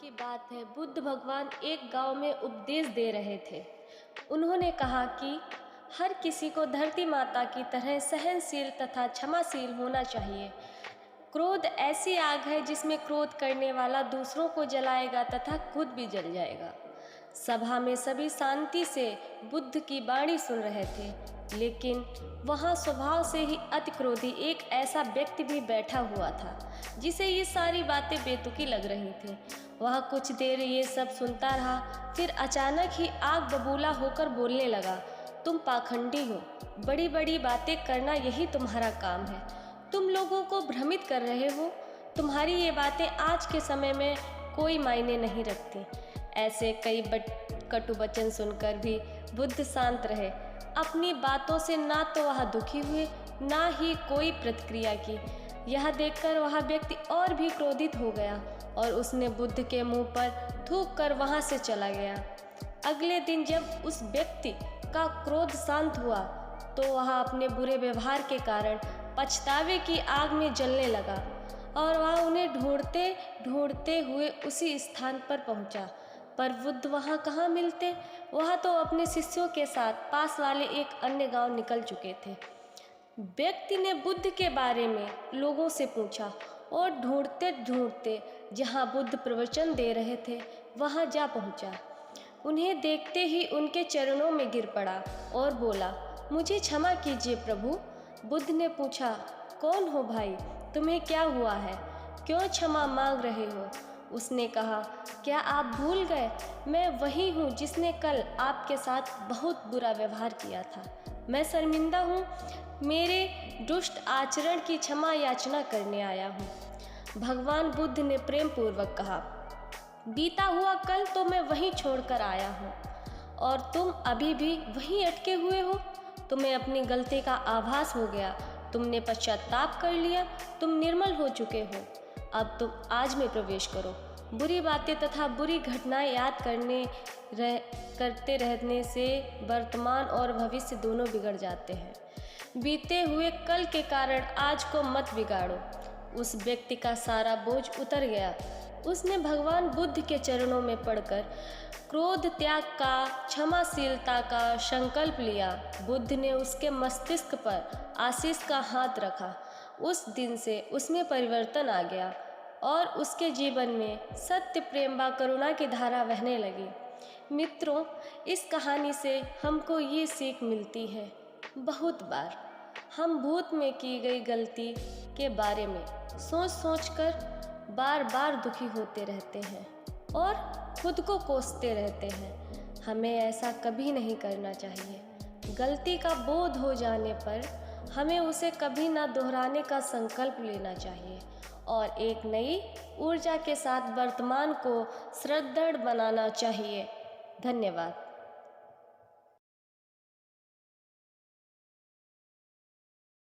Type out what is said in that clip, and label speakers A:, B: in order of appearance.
A: की बात है, बुद्ध भगवान एक गांव में उपदेश दे रहे थे। उन्होंने कहा कि हर किसी को धरती माता की तरह सहनशील तथा क्षमाशील होना चाहिए। क्रोध ऐसी आग है जिसमें क्रोध करने वाला दूसरों को जलाएगा तथा खुद भी जल जाएगा। सभा में सभी शांति से बुद्ध की वाणी सुन रहे थे, लेकिन वहाँ स्वभाव से ही अति क्रोधी एक ऐसा व्यक्ति भी बैठा हुआ था जिसे ये सारी बातें बेतुकी लग रही थी। वह कुछ देर ये सब सुनता रहा, फिर अचानक ही आग बबूला होकर बोलने लगा, तुम पाखंडी हो, बड़ी बड़ी बातें करना यही तुम्हारा काम है। तुम लोगों को भ्रमित कर रहे हो। तुम्हारी ये बातें आज के समय में कोई मायने नहीं रखती। ऐसे कई कटु वचन सुनकर भी बुद्ध शांत रहे। अपनी बातों से ना तो वह दुखी हुए, ना ही कोई प्रतिक्रिया की। यह देखकर वह व्यक्ति और भी क्रोधित हो गया और उसने बुद्ध के मुंह पर थूक कर वहां से चला गया। अगले दिन जब उस व्यक्ति का क्रोध शांत हुआ तो वह अपने बुरे व्यवहार के कारण पछतावे की आग में जलने लगा और वह उन्हें ढूंढते ढूंढते हुए उसी स्थान पर पहुंचा। पर बुद्ध वहां कहाँ मिलते। वह तो अपने शिष्यों के साथ पास वाले एक अन्य गांव निकल चुके थे। व्यक्ति ने बुद्ध के बारे में लोगों से पूछा और ढूंढते ढूंढते जहां बुद्ध प्रवचन दे रहे थे वहां जा पहुंचा। उन्हें देखते ही उनके चरणों में गिर पड़ा और बोला, मुझे क्षमा कीजिए प्रभु। बुद्ध ने पूछा, कौन हो भाई, तुम्हें क्या हुआ है, क्यों क्षमा मांग रहे हो? उसने कहा, क्या आप भूल गए, मैं वही हूँ जिसने कल आपके साथ बहुत बुरा व्यवहार किया था। मैं शर्मिंदा हूँ, मेरे दुष्ट आचरण की क्षमा याचना करने आया हूँ। भगवान बुद्ध ने प्रेम पूर्वक कहा, बीता हुआ कल तो मैं वहीं छोड़कर आया हूँ और तुम अभी भी वहीं अटके हुए हो। तुम्हें अपनी गलती का आभास हो गया, तुमने पश्चाताप कर लिया, तुम निर्मल हो चुके हो। अब तुम आज में प्रवेश करो। बुरी बातें तथा बुरी घटनाएं याद करते रहने से वर्तमान और भविष्य दोनों बिगड़ जाते हैं। बीते हुए कल के कारण आज को मत बिगाड़ो। उस व्यक्ति का सारा बोझ उतर गया। उसने भगवान बुद्ध के चरणों में पड़कर क्रोध त्याग का, क्षमाशीलता का संकल्प लिया। बुद्ध ने उसके मस्तिष्क पर आशीष का हाथ रखा। उस दिन से उसमें परिवर्तन आ गया और उसके जीवन में सत्य, प्रेम व करुणा की धारा बहने लगी। मित्रों, इस कहानी से हमको ये सीख मिलती है, बहुत बार हम भूत में की गई गलती के बारे में सोच कर बार बार दुखी होते रहते हैं और खुद को कोसते रहते हैं। हमें ऐसा कभी नहीं करना चाहिए। गलती का बोध हो जाने पर हमें उसे कभी ना दोहराने का संकल्प लेना चाहिए और एक नई ऊर्जा के साथ वर्तमान को सुदृढ़ बनाना चाहिए। धन्यवाद।